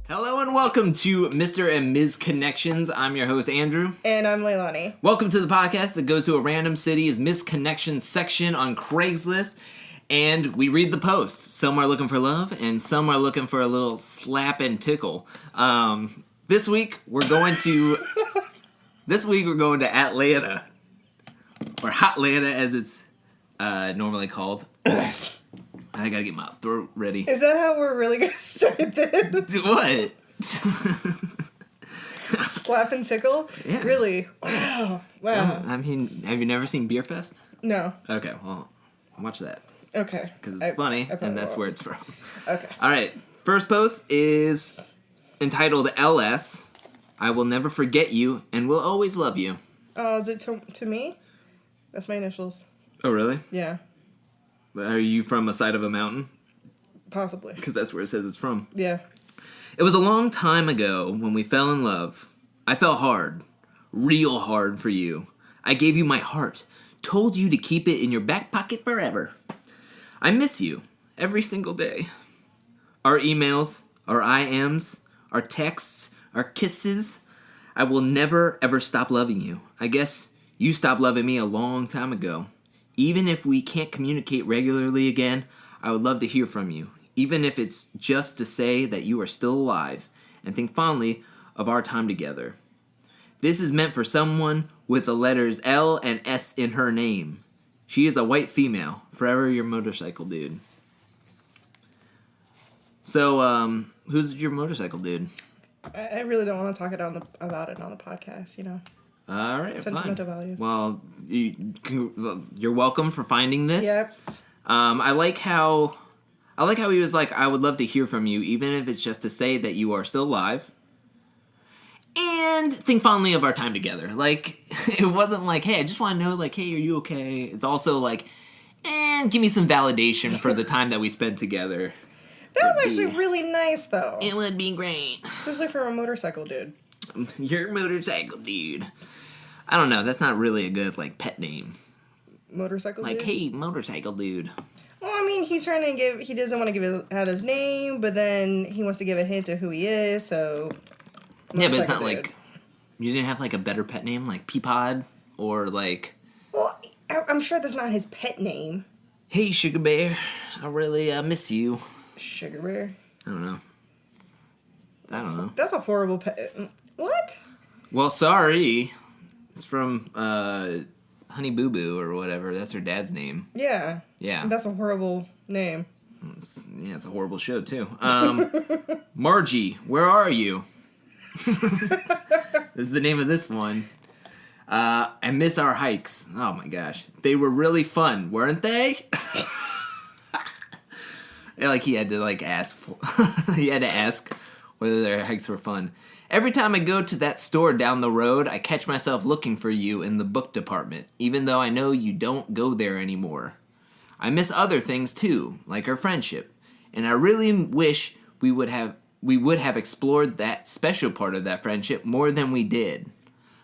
Hello and welcome to Mr. and Ms. Connections. I'm your host, Andrew. And I'm Leilani. Welcome to the podcast that goes to a random city's misconnections section on Craigslist, and we read the posts. Some are looking for love, and some are looking for a little slap and tickle. This week, we're going to Atlanta, or Hotlanta as it's normally called. I gotta get my throat ready. Is that how we're really gonna start this? What? Slap and tickle? Yeah. Really? Wow. Wow. Have you never seen Beer Fest? No. Okay, well, watch that. Okay. Because it's funny, and that's won't. where it's from. Okay. Alright, first post is entitled LS. I will never forget you and will always love you. Oh, is it to me? That's my initials. Oh, really? Yeah. Are you from a side of a mountain? Possibly. Because that's where it says it's from. Yeah. It was a long time ago when we fell in love. I fell hard. Real hard for you. I gave you my heart. Told you to keep it in your back pocket forever. I miss you every single day. Our emails, our IMs, our texts, our kisses. I will never ever stop loving you. I guess you stopped loving me a long time ago. Even if we can't communicate regularly again, I would love to hear from you. Even if it's just to say that you are still alive and think fondly of our time together. This is meant for someone with the letters L and S in her name. She is a white female. Forever your motorcycle dude. So, who's your motorcycle dude? I really don't want to talk about it on the podcast, you know. All right, Sentimental fine. values. Well, you're welcome for finding this. Yep. I like how he was like, I would love to hear from you, even if it's just to say that you are still alive. And think fondly of our time together. Like, it wasn't like, hey, I just want to know, like, hey, are you okay? It's also like, give me some validation for the time that we spent together. That was actually really nice, though. It would be great. Especially for a motorcycle dude. You're a motorcycle dude. I don't know. That's not really a good, like, pet name. Motorcycle dude? Like, hey, motorcycle dude. Well, I mean, he doesn't want to give out his name, but then he wants to give a hint to who he is, so... Yeah, but it's not dude. like... You didn't have, like, a better pet name? Like Peapod? Or, like... Well, I'm sure that's not his pet name. Hey, Sugar Bear. I really miss you. Sugar Bear? I don't know. That's a horrible pet... What? Well, sorry. It's from Honey Boo Boo or whatever. That's her dad's name. Yeah. Yeah. That's a horrible name. It's a horrible show, too. Margie, where are you? This is the name of this one. I miss our hikes. Oh, my gosh. They were really fun, weren't they? Like, he had to, like, ask. He had to ask whether their hikes were fun. Every time I go to that store down the road, I catch myself looking for you in the book department, even though I know you don't go there anymore. I miss other things too, like our friendship, and I really wish we would have explored that special part of that friendship more than we did.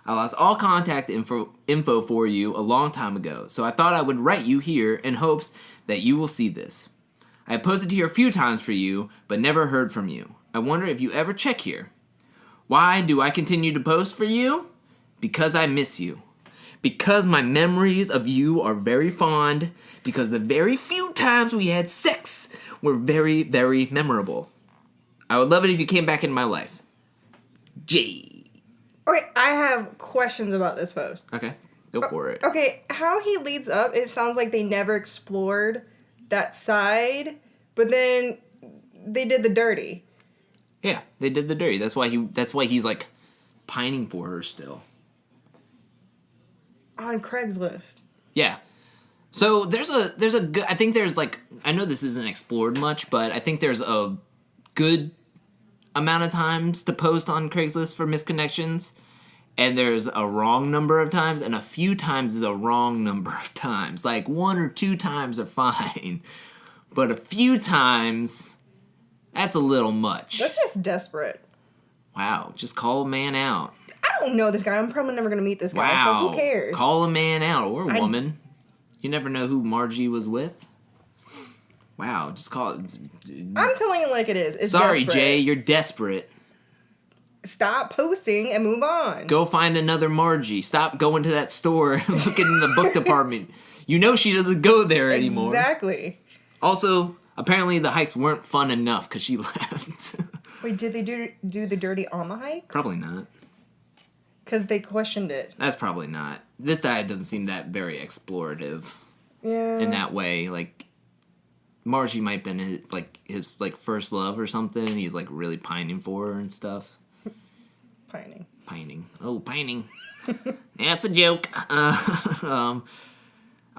I lost all contact info for you a long time ago, so I thought I would write you here in hopes that you will see this. I have posted here a few times for you, but never heard from you. I wonder if you ever check here. Why do I continue to post for you? Because I miss you. Because my memories of you are very fond. Because the very few times we had sex were very, very memorable. I would love it if you came back in my life. J. Okay, I have questions about this post. Okay, go for it. Okay, how he leads up, it sounds like they never explored that side, but then they did the dirty. Yeah, they did the dirty. That's why he's like pining for her still. On Craigslist. Yeah. So there's a good, I think there's like, I know this isn't explored much, but I think there's a good amount of times to post on Craigslist for misconnections, and there's a wrong number of times, and a few times is a wrong number of times. Like 1 or 2 times are fine, but a few times, that's a little much. That's just desperate. Wow, just call a man out. I don't know this guy. I'm probably never going to meet this guy, Wow. so who cares? Call a man out, or a woman. You never know who Margie was with. Wow, just call it. I'm telling you like it is. It's Sorry, desperate. Jay, you're desperate. stop posting and move on. Go find another Margie. Stop going to that store and looking in the book department. You know she doesn't go there anymore. Exactly. Also, apparently the hikes weren't fun enough because she left. Wait, did they do the dirty on the hikes? Probably not. Because they questioned it. That's probably not. This diet doesn't seem that very explorative. Yeah. In that way, like Margie might have been his first love or something. And he's like really pining for her and stuff. Pining. Oh, pining. That's a joke. I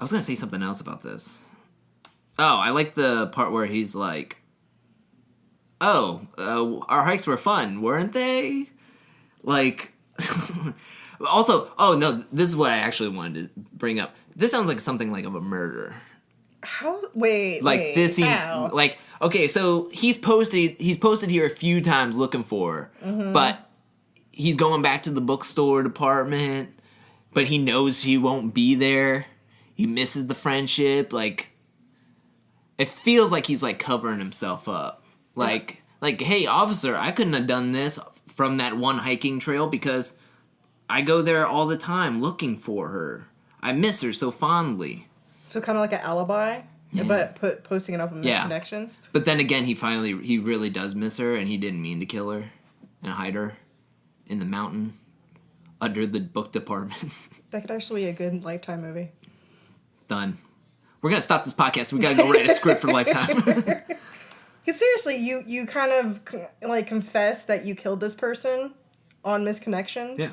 was gonna say something else about this. Oh, I like the part where he's like, "Oh, our hikes were fun, weren't they?" Like, also, oh no, this is what I actually wanted to bring up. This sounds like something like of a murder. How? Wait. This seems how? like okay. So he's posted here a few times looking for her, but he's going back to the bookstore department, but he knows he won't be there. He misses the friendship. Like, it feels like he's like covering himself up. Like, hey, officer, I couldn't have done this from that one hiking trail because I go there all the time looking for her. I miss her so fondly. So kind of like an alibi, but posting it up in misconnections. But then again, he really does miss her, and he didn't mean to kill her and hide her in the mountain under the book department. That could actually be a good Lifetime movie. Done. We're gonna stop this podcast. We gotta go write a script for Lifetime. Because seriously, you kind of like confess that you killed this person on misconnections. Yeah.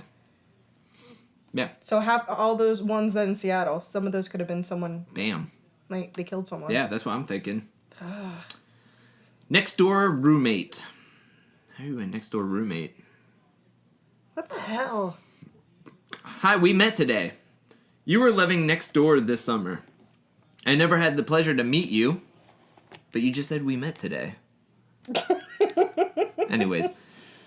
Yeah. So have all those ones that in Seattle, some of those could have been someone. Bam. Like they killed someone. Yeah, that's what I'm thinking. Next door roommate. How you a next door roommate? What the hell? Hi, we met today. You were living next door this summer. I never had the pleasure to meet you, but you just said we met today. Anyways,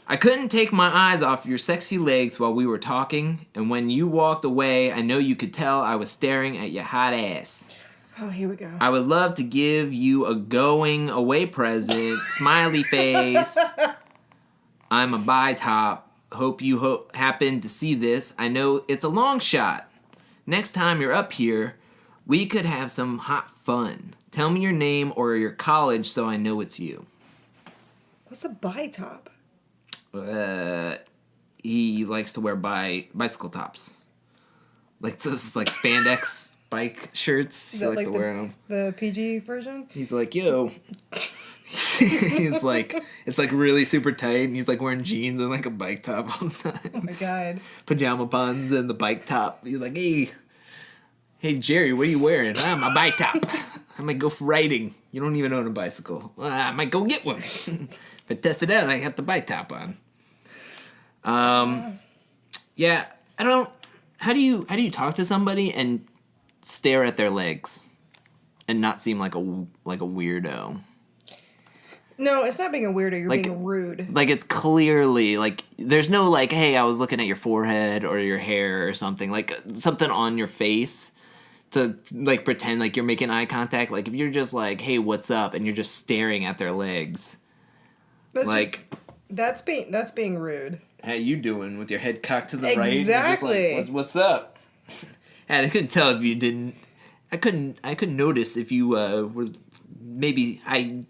I couldn't take my eyes off your sexy legs while we were talking, and when you walked away, I know you could tell I was staring at your hot ass. Oh, here we go. I would love to give you a going away present, smiley face. I'm a bi-top. Hope you happen to see this. I know it's a long shot. Next time you're up here, we could have some hot fun. Tell me your name or your college so I know it's you. What's a bi-top? He likes to wear bicycle tops. Like those like spandex bike shirts. He likes to wear them. The PG version? He's like, yo. He's like, it's like really super tight, and he's like wearing jeans and like a bike top all the time. Oh my god. Pajama pants and the bike top. He's like, hey Jerry, what are you wearing? My bike top. I might go for riding. You don't even own a bicycle. I might go get one. If I test it out, I got the bike top on. Yeah, I don't. How do you talk to somebody and stare at their legs and not seem like a weirdo? No, it's not being a weirdo. You're Like- being rude. Like, it's clearly, like, there's no, like, hey, I was looking at your forehead or your hair or something. Like, something on your face to, like, pretend like you're making eye contact. Like, if you're just like, hey, what's up? And you're just staring at their legs. That's being rude. How you doing with your head cocked to the right? Exactly. You're just like, what's up? And I couldn't tell if you didn't. I couldn't notice if you were maybe Can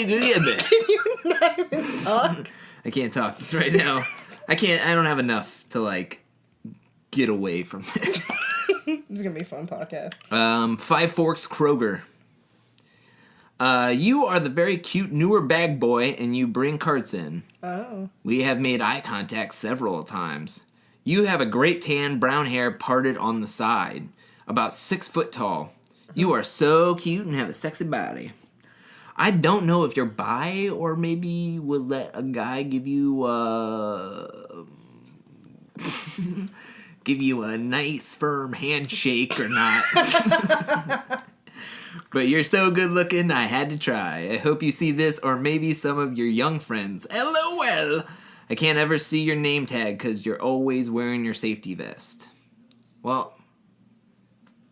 you not even talk? I can't talk right now. I don't have enough to like get away from this. This is gonna be a fun podcast. Five Forks Kroger. You are the very cute newer bag boy, and you bring carts in. Oh. We have made eye contact several times. You have a great tan, brown hair parted on the side, about 6 foot tall. You are so cute and have a sexy body. I don't know if you're bi or maybe would let a guy give you a nice firm handshake or not. But you're so good looking, I had to try. I hope you see this or maybe some of your young friends. LOL! I can't ever see your name tag because you're always wearing your safety vest. Well,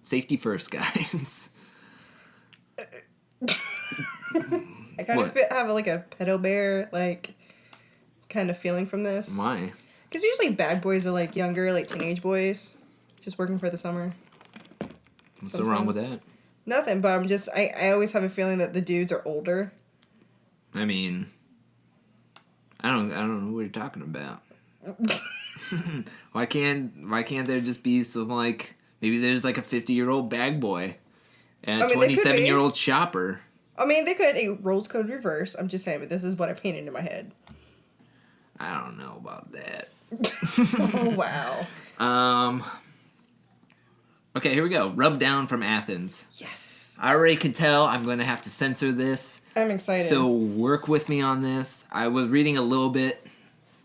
safety first, guys. I kind of have like a pedo bear, like, kind of feeling from this. Why? Because usually bag boys are like younger, like teenage boys, just working for the summer. What's wrong with that? Nothing, but I always have a feeling that the dudes are older. I mean, I don't know what you're talking about. Why can't there just be some, like, maybe there's like a 50-year-old bag boy and a 27-year-old shopper. I mean, they could. Roles could reverse. I'm just saying, but this is what I painted in my head. I don't know about that. Oh, wow. Okay, here we go. Rub down from Athens. Yes. I already can tell I'm going to have to censor this. I'm excited. So work with me on this. I was reading a little bit,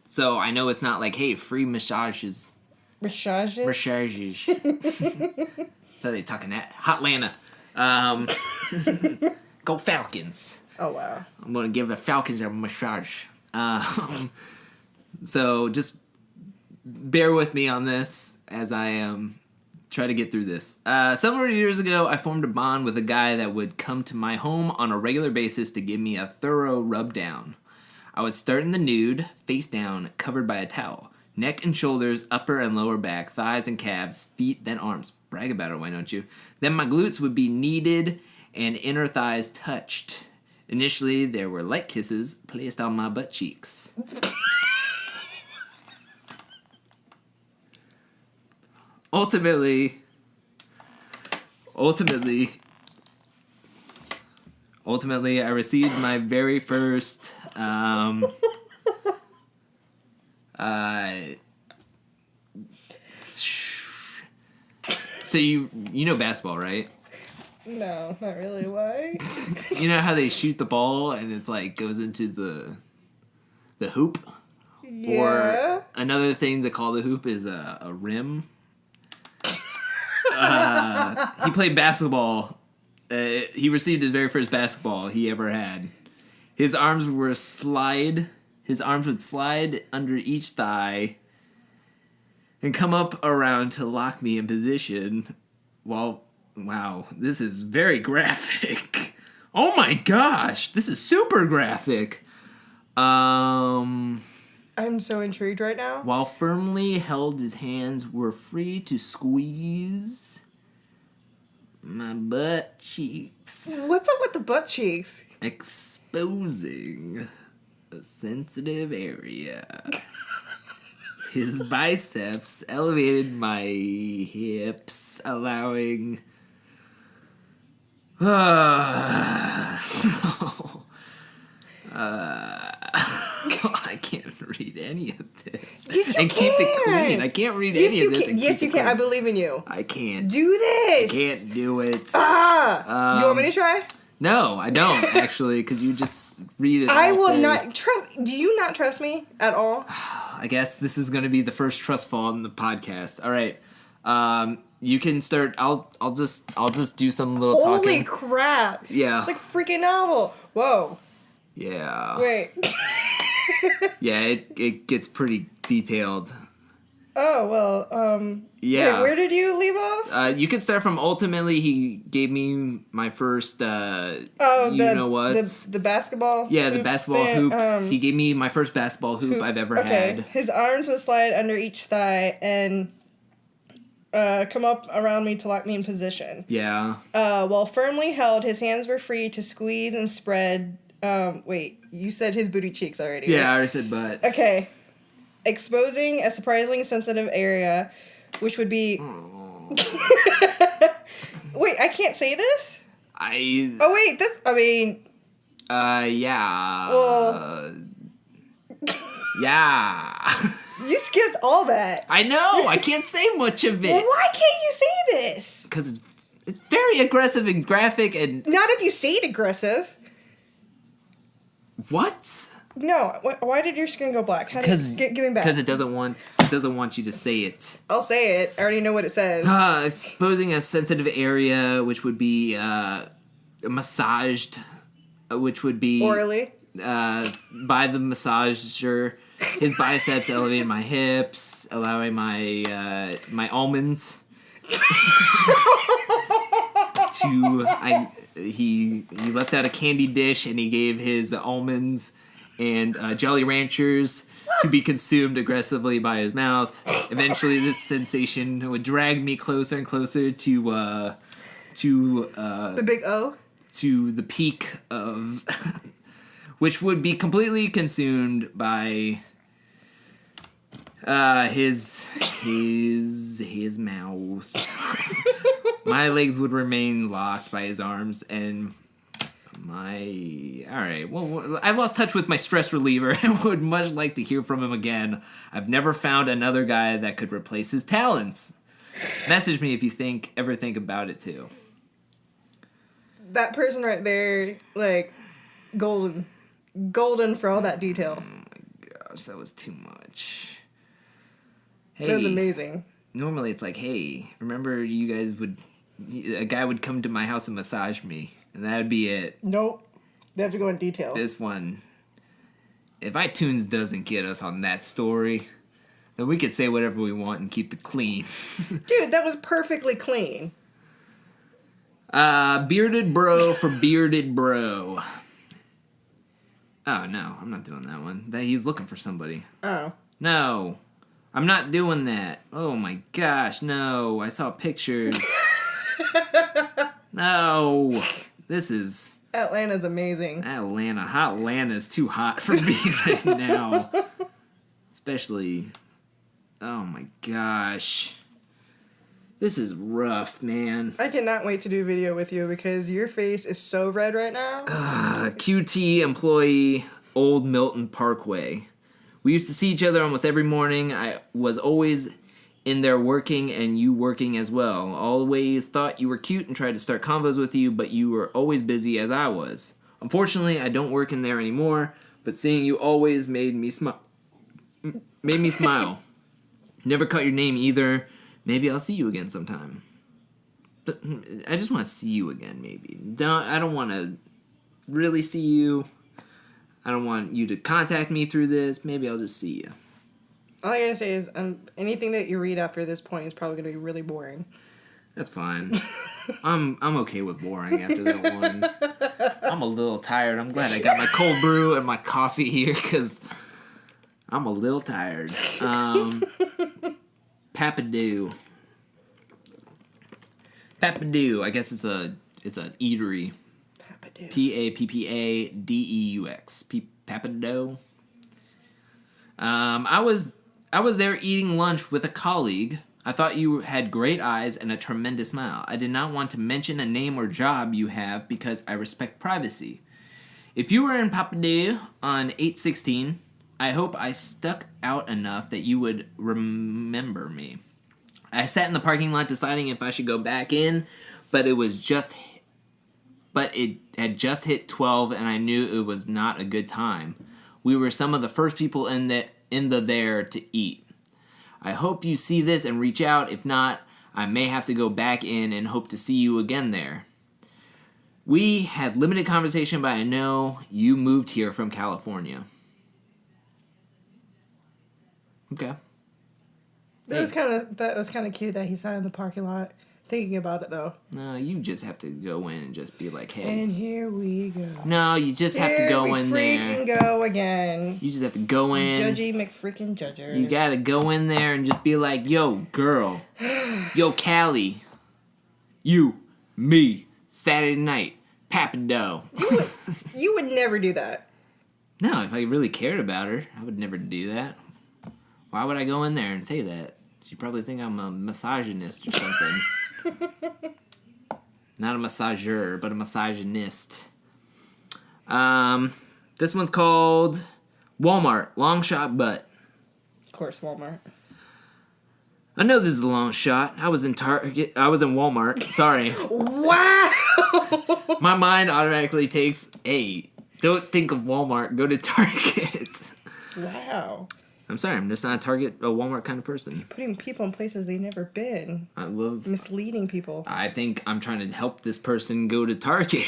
so I know it's not like, hey, free massages. Massages? Massages. So they talking that. Hotlanta. Go Falcons. Oh, wow. I'm going to give the Falcons a massage. So just bear with me on this as I try to get through this. Several years ago, I formed a bond with a guy that would come to my home on a regular basis to give me a thorough rub down. I would start in the nude, face down, covered by a towel. Neck and shoulders, upper and lower back, thighs and calves, feet, then arms. Brag about it, why don't you? Then my glutes would be kneaded and inner thighs touched. Initially, there were light kisses placed on my butt cheeks. Ultimately, I received my very first, so you know basketball, right? No, not really. Why? You know how they shoot the ball and it's like goes into the hoop? Yeah. Or another thing to call the hoop is a rim. He played basketball. He received his very first basketball he ever had. His arms would slide under each thigh and come up around to lock me in position. Wow, this is very graphic. Oh my gosh, this is super graphic. I'm so intrigued right now. While firmly held, his hands were free to squeeze my butt cheeks, What's up with the butt cheeks? exposing a sensitive area. His biceps elevated my hips, allowing... I can't read any of this. Yes, you and can. keep it clean. I can't read any of this. Yes, you can. I believe in you. I can't. Do this. I can't do it. You want me to try? No, I don't, actually, because you just read it. I will not trust. Do you not trust me at all? I guess this is going to be the first trust fall in the podcast. All right. You can start. I'll just do some little talking. Holy crap. Yeah. It's like a freaking novel. Whoa. Yeah. Wait. Yeah, it gets pretty detailed. Oh, well, Yeah. Wait, where did you leave off? You can start from ultimately he gave me my first, The basketball Yeah, the hoop basketball thing, hoop. He gave me my first basketball hoop I've ever had. His arms would slide under each thigh and come up around me to lock me in position. Yeah. While firmly held, his hands were free to squeeze and spread. Wait, you said his booty cheeks already. Yeah, right? I already said butt. Okay. Exposing a surprisingly sensitive area, which would be... Wait, I can't say this? Oh, wait, that's... I mean... Yeah. Well... Yeah. You skipped all that. I know, I can't say much of it. Well, why can't you say this? Because it's very aggressive and graphic and... Not if you say it aggressive. What? No, why did your skin go black? Because give me back. Because it doesn't want you to say it. I'll say it. I already know what it says. Exposing a sensitive area, which would be massaged, which would be orally by the massager. His biceps elevated my hips, allowing my almonds to. He left out a candy dish and he gave his almonds and Jolly Ranchers to be consumed aggressively by his mouth. Eventually, this sensation would drag me closer and closer to The big O? to the peak of which would be completely consumed by his mouth. My legs would remain locked by his arms, and alright, well, I lost touch with my stress reliever and would much like to hear from him again. I've never found another guy that could replace his talents. Message me if you ever think about it too. That person right there, like, golden. Golden for all that detail. Oh my gosh, that was too much. That was amazing. Normally it's like, hey, remember you guys a guy would come to my house and massage me, and that'd be it. Nope. They have to go in detail. This one, if iTunes doesn't get us on that story, then we could say whatever we want and keep it clean. Dude, that was perfectly clean. Bearded bro for bearded bro. Oh, no, I'm not doing that one. He's looking for somebody. Oh. No, I'm not doing that. Oh my gosh, no. I saw pictures. No. This is... Atlanta's amazing. Hotlanta's too hot for me right now. Especially... Oh my gosh. This is rough, man. I cannot wait to do a video with you because your face is so red right now. QT employee, Old Milton Parkway. We used to see each other almost every morning. I was always in there working and you working as well. Always thought you were cute and tried to start convos with you, but you were always busy as I was. Unfortunately, I don't work in there anymore, but seeing you always made me smile. Never caught your name either. Maybe I'll see you again sometime. But I just want to see you again, maybe. I don't want to really see you. I don't want you to contact me through this. Maybe I'll just see you. All I gotta say is anything that you read after this point is probably gonna be really boring. That's fine. I'm okay with boring after that one. I'm a little tired. I'm glad I got my cold brew and my coffee here because I'm a little tired. Papadoo. I guess it's an eatery. Papadoo. Pappadeux. Papadoo. I was there eating lunch with a colleague. I thought you had great eyes and a tremendous smile. I did not want to mention a name or job you have because I respect privacy. If you were in Papadou on 8/16, I hope I stuck out enough that you would remember me. I sat in the parking lot deciding if I should go back in, but it had just hit 12 and I knew it was not a good time. We were some of the first people in there to eat. I hope you see this and reach out. If not, I may have to go back in and hope to see you again there. We had limited conversation, but I know you moved here from California. Okay. That was kind of cute that he sat in the parking lot thinking about it though. No, you just have to go in and just be like, hey. And here we go. No, you just have to go in there. Here we freaking go again. You just have to go in. Judgy McFreaking Judger. You gotta go in there and just be like, yo, girl. Yo, Callie. You. Me. Saturday night. Papadou. You would never do that. No, if I really cared about her, I would never do that. Why would I go in there and say that? She'd probably think I'm a misogynist or something. Not a massager, but a misogynist. This one's called Walmart. Long shot butt. Of course, Walmart. I know this is a long shot. I was in Walmart. Sorry. Wow! My mind automatically takes, hey, don't think of Walmart. Go to Target. Wow. I'm sorry, I'm just not a Walmart kind of person. Putting people in places they've never been. I love... misleading people. I think I'm trying to help this person go to Target.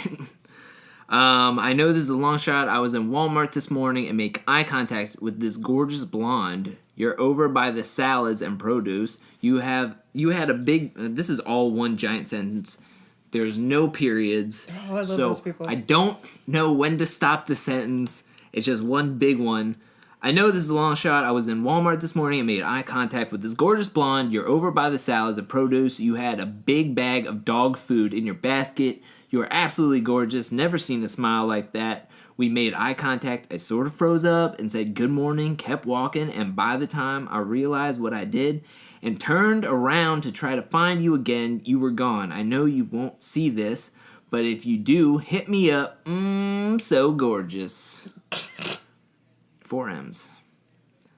I know this is a long shot. I was in Walmart this morning and make eye contact with this gorgeous blonde. You're over by the salads and produce. You had a big... this is all one giant sentence. There's no periods. Oh, I love those people. I don't know when to stop the sentence. It's just one big one. I know this is a long shot. I was in Walmart this morning and made eye contact with this gorgeous blonde. You're over by the salads and produce. You had a big bag of dog food in your basket. You were absolutely gorgeous. Never seen a smile like that. We made eye contact. I sort of froze up and said good morning, kept walking, and by the time I realized what I did and turned around to try to find you again, you were gone. I know you won't see this, but if you do, hit me up. So gorgeous. 4 M's.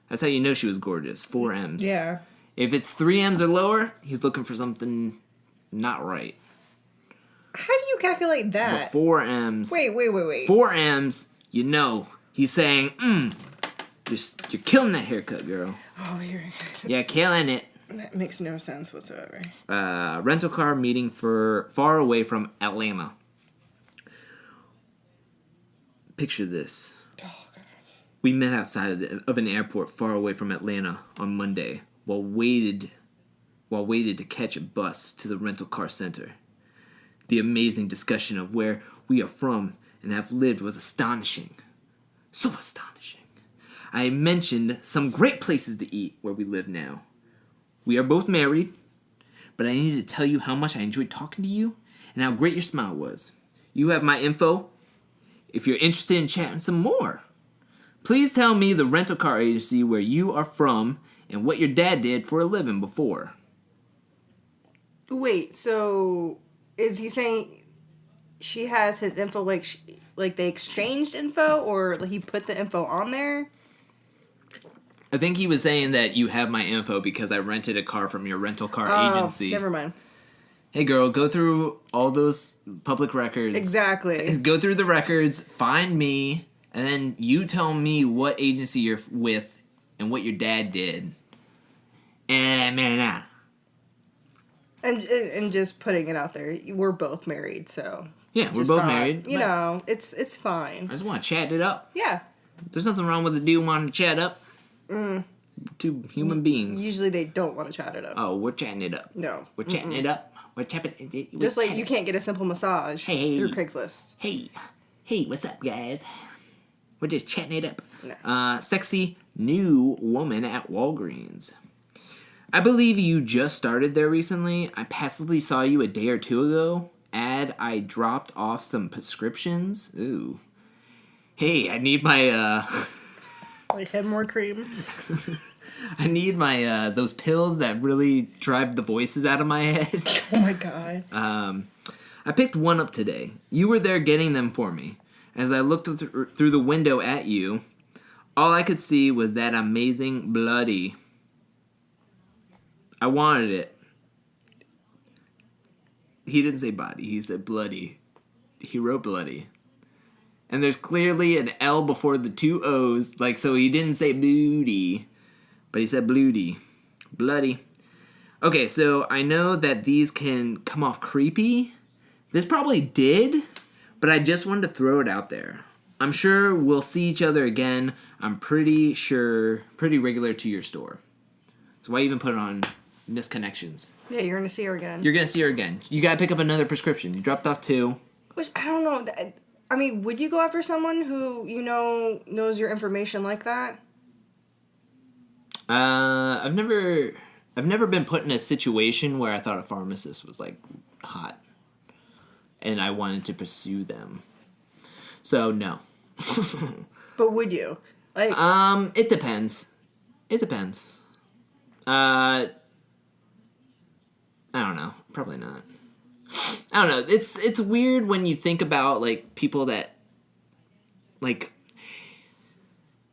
That's how you know she was gorgeous. 4 M's. Yeah. If it's 3 M's or lower, he's looking for something not right. How do you calculate that? But 4 M's. Wait. 4 M's, you know. He's saying, you're killing that haircut, girl. Oh, Yeah, killing it. that makes no sense whatsoever. Rental car meeting for far away from Atlanta. Picture this. Oh, God. We met outside of an airport far away from Atlanta on Monday while waited to catch a bus to the rental car center. The amazing discussion of where we are from and have lived was astonishing. So astonishing. I mentioned some great places to eat where we live now. We are both married, but I needed to tell you how much I enjoyed talking to you and how great your smile was. You have my info if you're interested in chatting some more. Please tell me the rental car agency where you are from and what your dad did for a living before. Wait, so is he saying she has his info like they exchanged info or he put the info on there? I think he was saying that you have my info because I rented a car from your rental car agency. Never mind. Hey girl, go through all those public records. Exactly. Go through the records, find me, and then you tell me what agency you're with and what your dad did. And just putting it out there, we're both married, so yeah, we're both married. You know, it's fine. I just want to chat it up. Yeah. There's nothing wrong with a dude wanting to chat up. Two human beings. Usually they don't want to chat it up. Oh, we're chatting it up. No. We're chatting it up. We're chatting. Just like you can't get a simple massage through Craigslist. Hey, what's up, guys? We're just chatting it up. No. Sexy new woman at Walgreens. I believe you just started there recently. I passively saw you a day or two ago. I dropped off some prescriptions. Ooh. Hey, I need my, Like head more cream. I need my, those pills that really drive the voices out of my head. Oh my God. I picked one up today. You were there getting them for me. As I looked through the window at you, all I could see was that amazing bloody. I wanted it. He didn't say body, he said bloody. He wrote bloody. And there's clearly an L before the 2 O's, like, so he didn't say booty, but he said bloody. Bloody. Okay, so I know that these can come off creepy. This probably did, but I just wanted to throw it out there. I'm sure we'll see each other again. I'm pretty regular to your store. So why even put it on misconnections? Yeah, you're gonna see her again. You're gonna see her again. You gotta pick up another prescription. You dropped off 2. Which, I don't know. I mean, would you go after someone who, you know, knows your information like that? I've never been put in a situation where I thought a pharmacist was, like, hot. And I wanted to pursue them. So, no. But would you? Like, it depends. It depends. I don't know. Probably not. I don't know. It's weird when you think about, like, people that, like,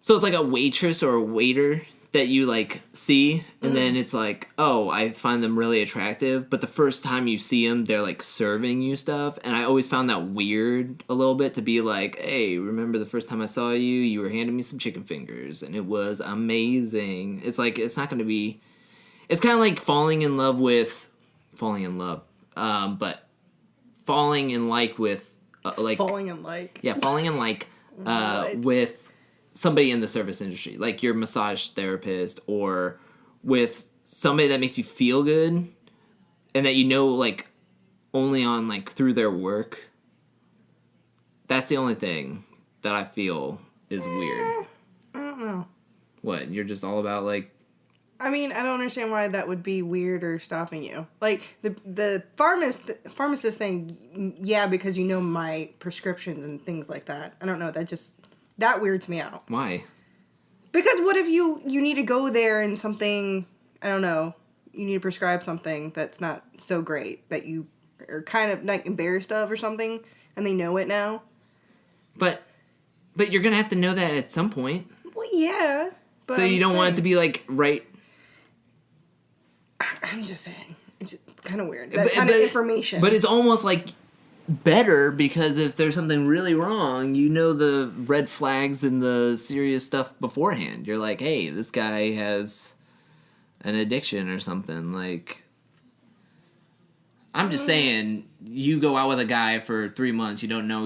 so it's like a waitress or a waiter that you, like, see, and then it's like, oh, I find them really attractive, but the first time you see them, they're, like, serving you stuff, and I always found that weird a little bit to be like, hey, remember the first time I saw you, you were handing me some chicken fingers, and it was amazing. It's like, it's not going to be, it's kind of like falling in like with, falling in like. Yeah, falling in like, with somebody in the service industry, like your massage therapist, or with somebody that makes you feel good and that you know, like, only on, like, through their work. That's the only thing that I feel is weird. I don't know. What? You're just all about like. I mean, I don't understand why that would be weird or stopping you. Like the pharmacist thing, yeah, because you know my prescriptions and things like that. I don't know. That weirds me out. Why? Because what if you need to go there and something, I don't know, you need to prescribe something that's not so great that you are kind of like embarrassed of or something, and they know it now. But you're gonna have to know that at some point. Well, yeah. But So you don't want it to be like right. I'm just saying, it's kind of weird. That kind of information. But it's almost like better because if there's something really wrong, you know the red flags and the serious stuff beforehand. You're like, hey, this guy has an addiction or something. Like, I'm just saying, you go out with a guy for 3 months, you don't know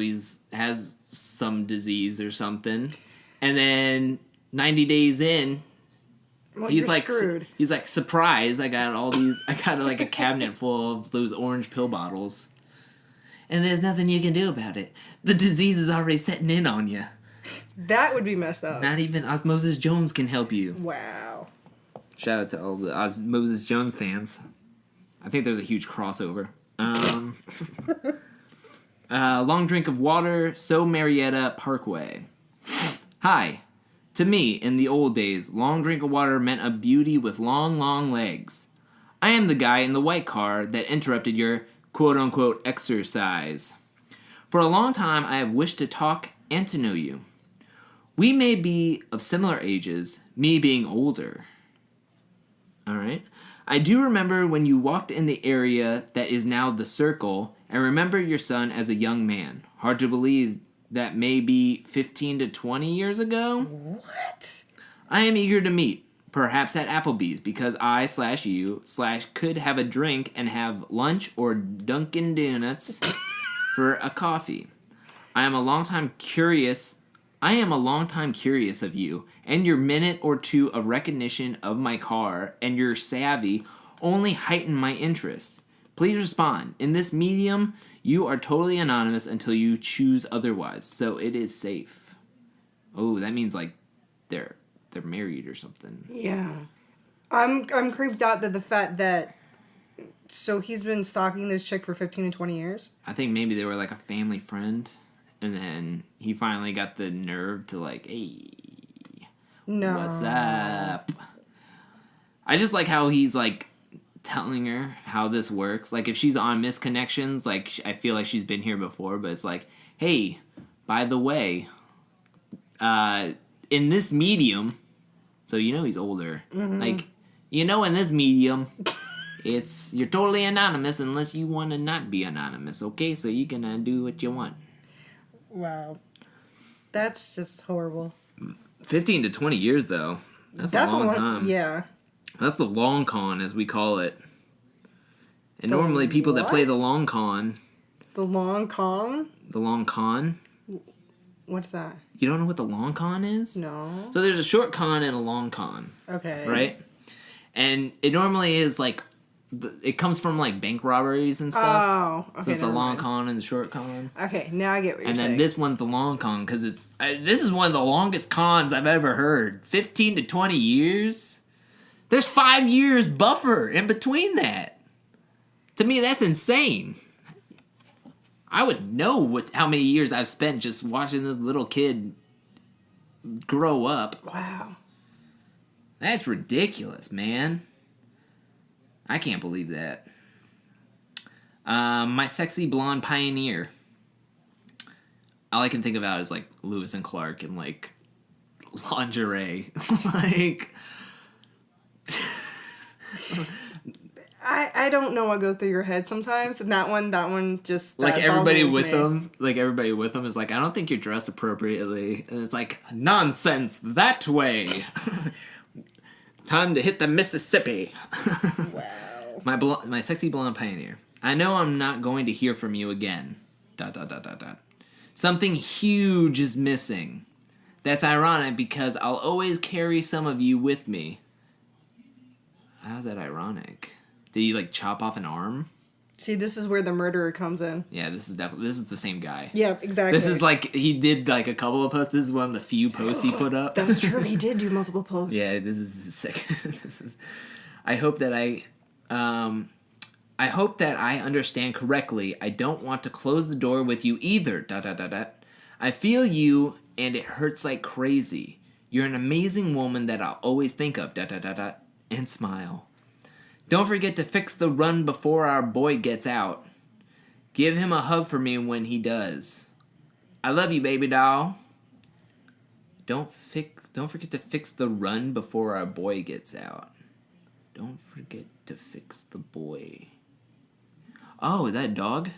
has some disease or something, and then 90 days in, well, he's you're like screwed. He's like, surprise! I got like a cabinet full of those orange pill bottles. And there's nothing you can do about it. The disease is already setting in on you. That would be messed up. Not even Osmosis Jones can help you. Wow. Shout out to all the Osmosis Jones fans. I think there's a huge crossover. Long drink of water, So Marietta Parkway. Hi. To me, in the old days, long drink of water meant a beauty with long, long legs. I am the guy in the white car that interrupted your quote-unquote exercise. For a long time, I have wished to talk and to know you. We may be of similar ages, me being older. All right. I do remember when you walked in the area that is now the Circle, and remember your son as a young man. Hard to believe that may be 15 to 20 years ago. What? I am eager to meet. Perhaps at Applebee's, because I/you/could have a drink and have lunch or Dunkin' Donuts for a coffee. I am a long time curious of you, and your minute or two of recognition of my car and your savvy only heighten my interest. Please respond. In this medium, you are totally anonymous until you choose otherwise, so it is safe. Oh, that means like they're married or something. Yeah. I'm creeped out that the fact that so he's been stalking this chick for 15 to 20 years. I think maybe they were like a family friend, and then he finally got the nerve to like, hey, No. what's up? I just like how he's like telling her how this works. Like if she's on Misconnections, like I feel like she's been here before, but it's like, hey, by the way, in this medium, so you know he's older. Mm-hmm. Like, you know, in this medium, you're totally anonymous unless you want to not be anonymous, okay? So you can do what you want. Wow. That's just horrible. 15 to 20 years, though. That's a long time. Yeah. That's the long con, as we call it. And normally people that play the long con... The long con? The long con? What's that? You don't know what the long con is? No. So there's a short con and a long con. Okay. Right? And it normally is like... It comes from like bank robberies and stuff. Oh, okay. So it's the long con and the short con. Okay, now I get what you're saying. And then this one's the long con because this is one of the longest cons I've ever heard. 15 to 20 years? There's 5 years buffer in between that. To me, that's insane. I would know how many years I've spent just watching this little kid grow up. Wow. That's ridiculous, man. I can't believe that. My sexy blonde pioneer. All I can think about is like Lewis and Clark and like lingerie. Like I don't know what goes through your head sometimes. And that one just like everybody with them. Like everybody with them is like, I don't think you're dressed appropriately. And it's like, nonsense that way. Time to hit the Mississippi. Wow. My sexy blonde pioneer. I know I'm not going to hear from you again. ... Something huge is missing. That's ironic because I'll always carry some of you with me. How's that ironic? Did he like chop off an arm? See, this is where the murderer comes in. Yeah, this is the same guy. Yeah, exactly. This is like, he did like a couple of posts. This is one of the few posts he put up. That's true. He did do multiple posts. Yeah, this is his second. I hope that I understand correctly. I don't want to close the door with you either. ... I feel you, and it hurts like crazy. You're an amazing woman that I'll always think of. ... And smile. Don't forget to fix the run before our boy gets out. Give him a hug for me when he does. I love you, baby doll. Don't forget to fix the run before our boy gets out. Don't forget to fix the boy. Oh, is that a dog?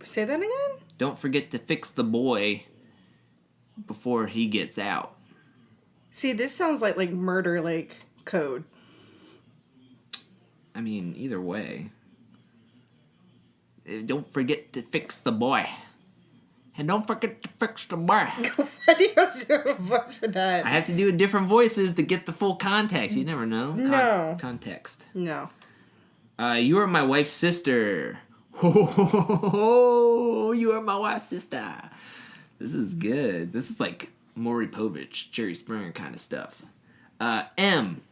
Say that again? Don't forget to fix the boy before he gets out. See, this sounds like murder, code. I mean, either way. Don't forget to fix the boy. And don't forget to fix the boy. Why do you have to do a voice for that? I have to do different voices to get the full context. You never know. No. Context. No. You are my wife's sister. Oh, you are my wife's sister. This is good. This is like Maury Povich, Jerry Springer kind of stuff. M.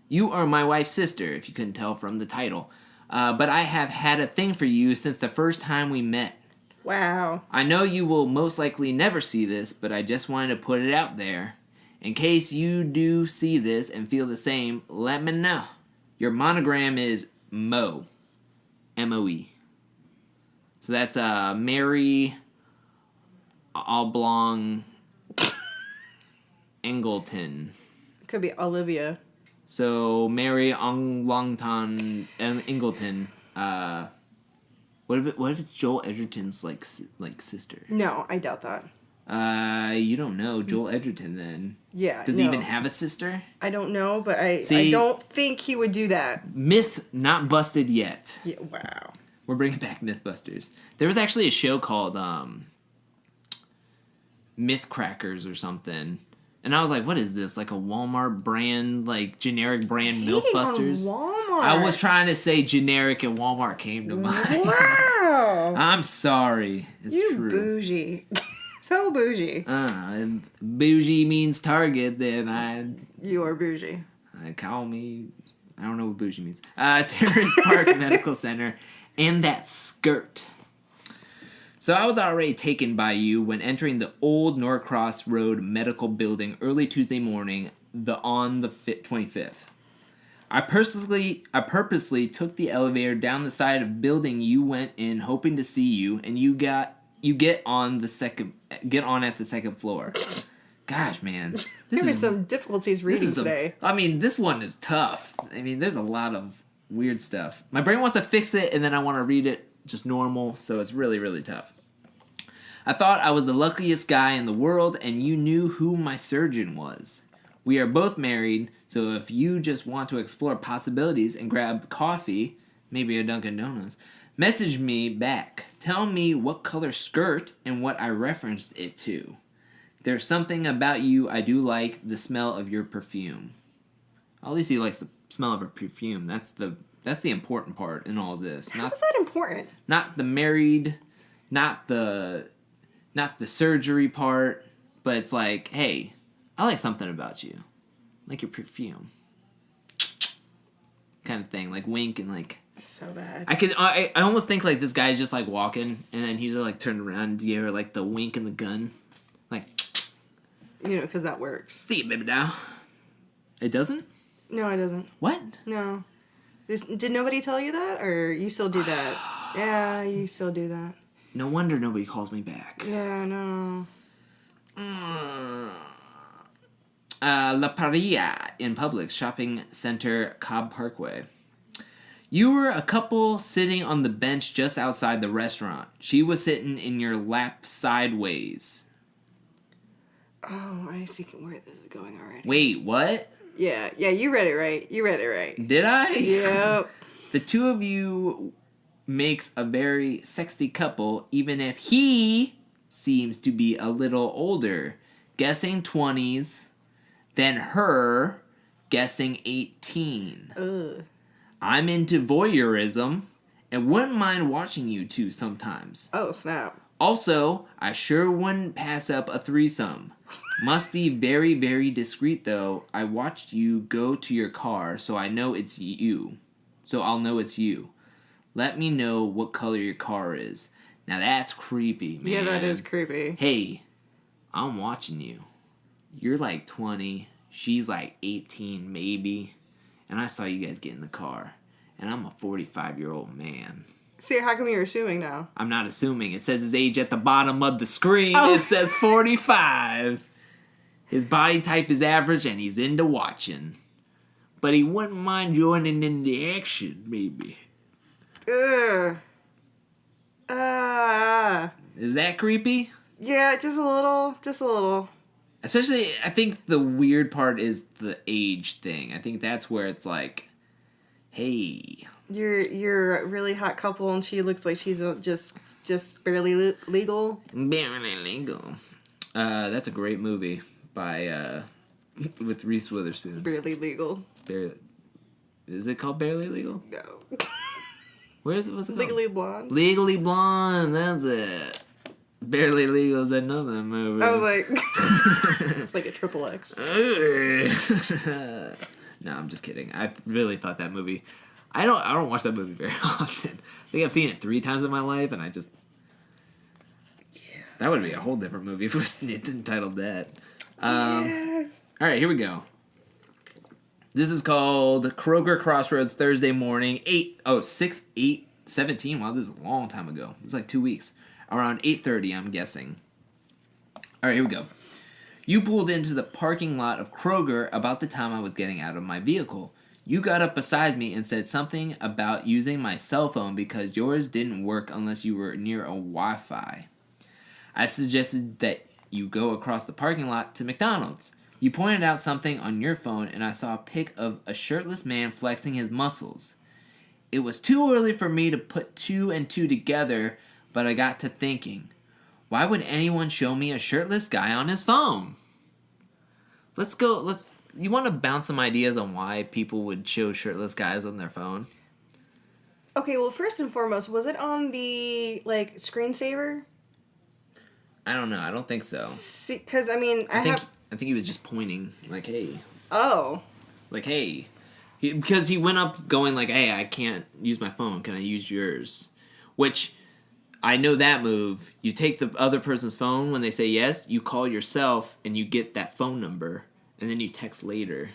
You are my wife's sister, if you couldn't tell from the title. But I have had a thing for you since the first time we met. Wow. I know you will most likely never see this, but I just wanted to put it out there. In case you do see this and feel the same, let me know. Your monogram is Mo. M-O-E. So that's Mary Oblong Angleton. Could be Olivia. So Mary Longton Ingleton. What if it's Joel Edgerton's like sister? No, I doubt that. You don't know Joel Edgerton then. Yeah. Does he even have a sister? I don't know, but I See, don't think he would do that. Myth not busted yet. Yeah. Wow. We're bringing back Mythbusters. There was actually a show called Myth Crackers or something. And I was like, what is this? Like a Walmart brand, like generic brand Mythbusters? Walmart. I was trying to say generic and Walmart came to mind. Wow. I'm sorry. It's true. Bougie. So bougie. If bougie means Target, then You are bougie. call me, I don't know what bougie means. Terrace Park Medical Center and that skirt. So I was already taken by you when entering the old Norcross Road Medical Building early Tuesday morning on the 25th. I purposely took the elevator down the side of building you went in hoping to see you, and you get on at the second floor. Gosh, man. Having some difficulties reading today. I mean, this one is tough. I mean, there's a lot of weird stuff. My brain wants to fix it, and then I want to read it just normal, so it's really, really tough. I thought I was the luckiest guy in the world, and you knew who my surgeon was. We are both married, so if you just want to explore possibilities and grab coffee, maybe a Dunkin' Donuts, message me back. Tell me what color skirt and what I referenced it to. There's something about you I do like, the smell of your perfume. At least he likes the smell of her perfume. That's the important part in all this. How is that important? Not the married, not the surgery part, but it's like, hey, I like something about you. Like your perfume. Kind of thing. Like wink and like. So bad. I almost think like this guy's just like walking and then he's just like turned around and gave her like the wink and the gun. Like. Because that works. See you, baby doll. It doesn't? No, it doesn't. What? No. Did nobody tell you that? Or you still do that? Yeah, you still do that. No wonder nobody calls me back. Yeah, no. La Paria in Publix Shopping Center, Cobb Parkway. You were a couple sitting on the bench just outside the restaurant. She was sitting in your lap sideways. Oh, I see where this is going already. Wait, what? Yeah, you read it right. Did I? Yep. The two of you makes a very sexy couple, even if he seems to be a little older. Guessing 20s, then her guessing 18. Ugh. I'm into voyeurism and wouldn't mind watching you two sometimes. Oh, snap. Also, I sure wouldn't pass up a threesome. Must be very, very discreet, though. I watched you go to your car, so I know it's you. So I'll know it's you. Let me know what color your car is. Now that's creepy, man. Yeah, that is creepy. Hey, I'm watching you. You're like 20. She's like 18, maybe. And I saw you guys get in the car. And I'm a 45-year-old man. See, how come you're assuming now? I'm not assuming. It says his age at the bottom of the screen. Oh. It says 45. His body type is average and he's into watching. But he wouldn't mind joining in the action, maybe. Ugh. Is that creepy? Yeah, just a little. Just a little. Especially, I think the weird part is the age thing. I think that's where it's like, hey. You're a really hot couple and she looks like she's just barely legal. Barely legal. That's a great movie by, with Reese Witherspoon. Barely legal. Is it called Barely Legal? No. What's it called? Legally Blonde. Legally Blonde, that's it. Barely Legal is another movie. I was like, it's like a triple X. No, I'm just kidding. I really thought that movie. I don't watch that movie very often. I think I've seen it 3 times in my life, and I just. Yeah. That would be a whole different movie if it was entitled that. Yeah. All right, here we go. This is called Kroger Crossroads Thursday morning, 17. Wow, this is a long time ago. It's like 2 weeks. Around 8:30, I'm guessing. All right, here we go. You pulled into the parking lot of Kroger about the time I was getting out of my vehicle. You got up beside me and said something about using my cell phone because yours didn't work unless you were near a Wi-Fi. I suggested that you go across the parking lot to McDonald's. You pointed out something on your phone and I saw a pic of a shirtless man flexing his muscles. It was too early for me to put 2 and 2 together, but I got to thinking, why would anyone show me a shirtless guy on his phone? You want to bounce some ideas on why people would show shirtless guys on their phone? Okay, well, first and foremost, was it on the, screensaver? I don't know. I don't think so. Because, I mean, I think he was just pointing, like, hey. Oh. Like, hey. Because he went up going like, hey, I can't use my phone. Can I use yours? Which, I know that move. You take the other person's phone when they say yes. You call yourself and you get that phone number. And then you text later.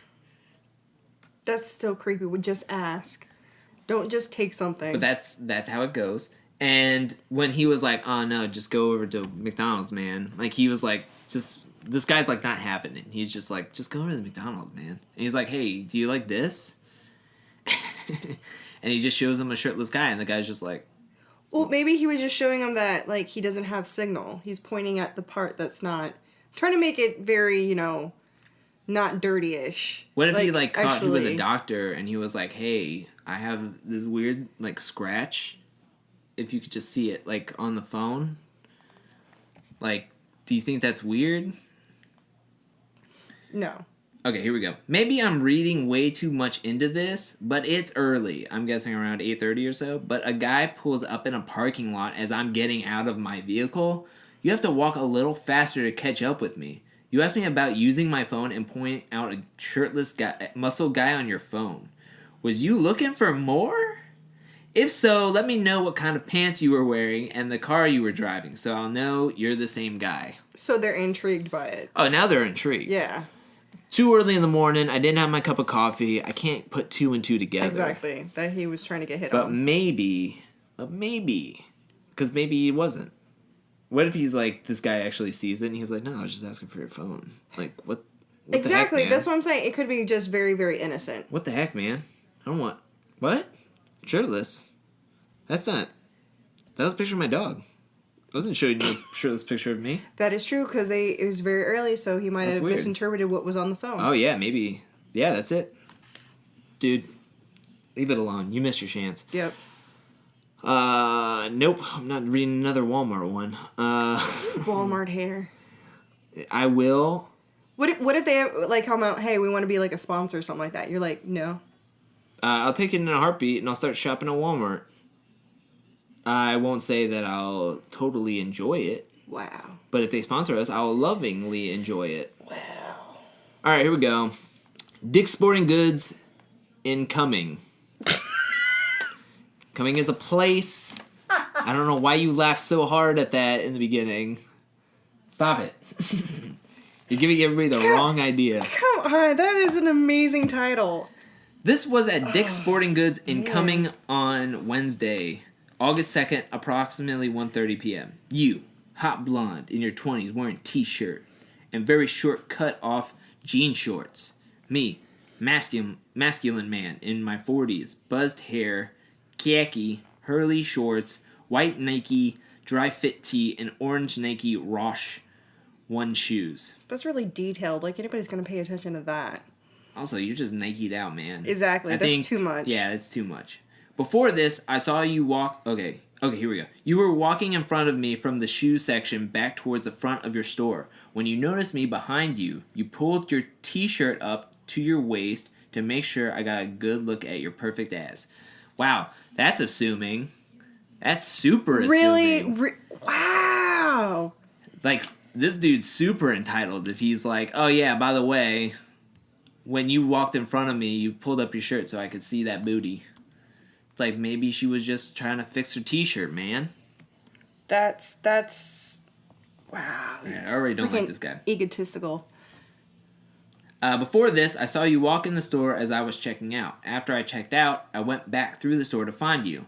That's still creepy. Would just ask. Don't just take something. But that's how it goes. And when he was like, oh no, just go over to McDonald's, man. Like, he was like, this guy's like not having it. He's just like, just go over to the McDonald's, man. And he's like, hey, do you like this? And he just shows him a shirtless guy. And the guy's just like. Well, maybe he was just showing him that, he doesn't have signal. He's pointing at the part that's not. Trying to make it very, not dirty-ish. What if he thought actually, he was a doctor and he was like, hey, I have this weird scratch. If you could just see it on the phone. Do you think that's weird? No. Okay, here we go. Maybe I'm reading way too much into this, but it's early. I'm guessing around 8:30 or so. But a guy pulls up in a parking lot as I'm getting out of my vehicle. You have to walk a little faster to catch up with me. You asked me about using my phone and point out a shirtless muscle guy on your phone. Was you looking for more? If so, let me know what kind of pants you were wearing and the car you were driving, so I'll know you're the same guy. So they're intrigued by it. Oh, now they're intrigued. Yeah. Too early in the morning, I didn't have my cup of coffee, I can't put 2 and 2 together. Exactly. That he was trying to get hit But on. maybe, because maybe he wasn't. What if he's like, this guy actually sees it and he's like, no, I was just asking for your phone. What Exactly. the heck, man? That's what I'm saying. It could be just very, very innocent. What the heck, man? I don't want... What? Shirtless? That was a picture of my dog. I wasn't showing you a shirtless picture of me. That is true, because it was very early, so he might That's have weird. misinterpreted what was on the phone. Oh, yeah, maybe. Yeah, that's it. Dude, leave it alone. You missed your chance. Yep. Nope. I'm not reading another Walmart one. Walmart hater. I will. What if they come out, hey, we want to be a sponsor or something like that? You're like, no. I'll take it in a heartbeat, and I'll start shopping at Walmart. I won't say that I'll totally enjoy it. Wow. But if they sponsor us, I'll lovingly enjoy it. Wow. All right, here we go. Dick's Sporting Goods incoming. Coming as a place. I don't know why you laughed so hard at that in the beginning. Stop it. You're giving everybody the wrong idea. Come on, that is an amazing title. This was at Dick's Sporting Goods incoming on Wednesday, August 2nd, approximately 1:30 p.m. You, hot blonde, in your 20s, wearing t-shirt and very short cut-off jean shorts. Me, masculine man in my 40s, buzzed hair, khaki, Hurley shorts, white Nike dry fit tee, and orange Nike Roche 1 shoes. That's really detailed. Like, anybody's going to pay attention to that. Also, you're just Nike'd out, man. Exactly. That's too much. Yeah, that's too much. Before this, I saw you walk... Okay, here we go. You were walking in front of me from the shoe section back towards the front of your store. When you noticed me behind you, you pulled your t-shirt up to your waist to make sure I got a good look at your perfect ass. Wow, that's assuming. That's super assuming. Really? Wow. Like, this dude's super entitled if he's like, oh yeah, by the way, when you walked in front of me, you pulled up your shirt so I could see that booty. It's like, maybe she was just trying to fix her t-shirt, man. That's wow. Yeah, I already don't like this guy. Egotistical. Before this, I saw you walk in the store as I was checking out. After I checked out, I went back through the store to find you.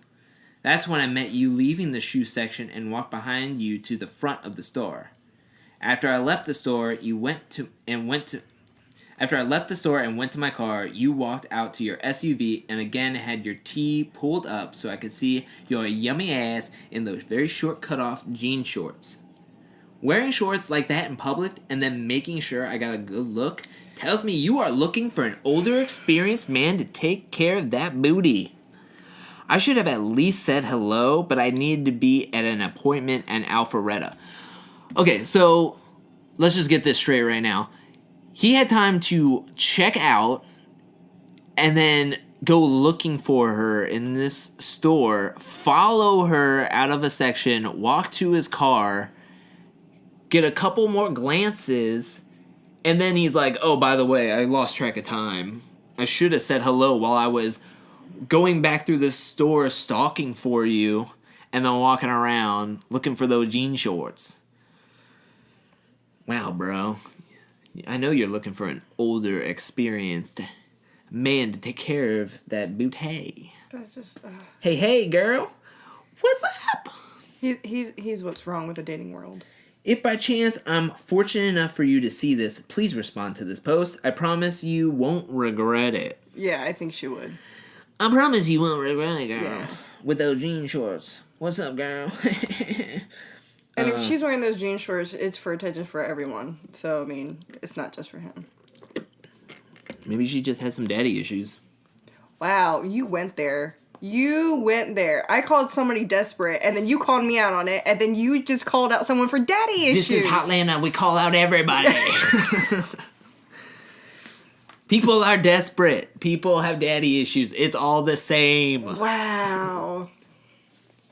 That's when I met you leaving the shoe section and walked behind you to the front of the store. After I left the store and went to my car, you walked out to your SUV and again had your tee pulled up so I could see your yummy ass in those very short cut-off jean shorts. Wearing shorts like that in public and then making sure I got a good look tells me you are looking for an older, experienced man to take care of that booty. I should have at least said hello, but I needed to be at an appointment in Alpharetta. Okay, so let's just get this straight right now. He had time to check out and then go looking for her in this store, follow her out of a section, walk to his car, get a couple more glances, and then he's like, oh, by the way, I lost track of time. I should have said hello while I was going back through the store stalking for you and then walking around looking for those jean shorts. Wow, bro. I know you're looking for an older, experienced man to take care of that booty. That's just. Hey, girl. What's up? He's what's wrong with the dating world. If by chance I'm fortunate enough for you to see this, please respond to this post. I promise you won't regret it. Yeah, I think she would. I promise you won't regret it, girl. Yeah. With those jean shorts. What's up, girl? And if she's wearing those jean shorts, it's for attention for everyone. So, I mean, it's not just for him. Maybe she just has some daddy issues. Wow, you went there. I called somebody desperate, and then you called me out on it, and then you just called out someone for daddy issues. This is Hotlanta. We call out everybody. People are desperate. People have daddy issues. It's all the same. Wow.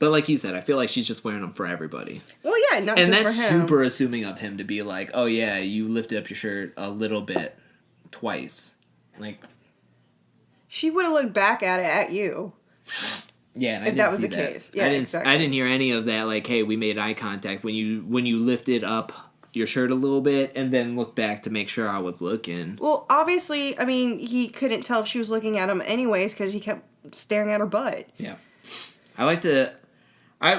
But like you said, I feel like she's just wearing them for everybody. Well, yeah, not and just for him. And that's super assuming of him to be like, oh yeah, you lifted up your shirt a little bit twice. Like, she would have looked back at it at you. Yeah, and I if didn't that was see the that. case. Yeah, exactly. I didn't hear any of that. Like, hey, we made eye contact when you lifted up your shirt a little bit and then looked back to make sure I was looking. Well, obviously, I mean, he couldn't tell if she was looking at him anyways because he kept staring at her butt. Yeah,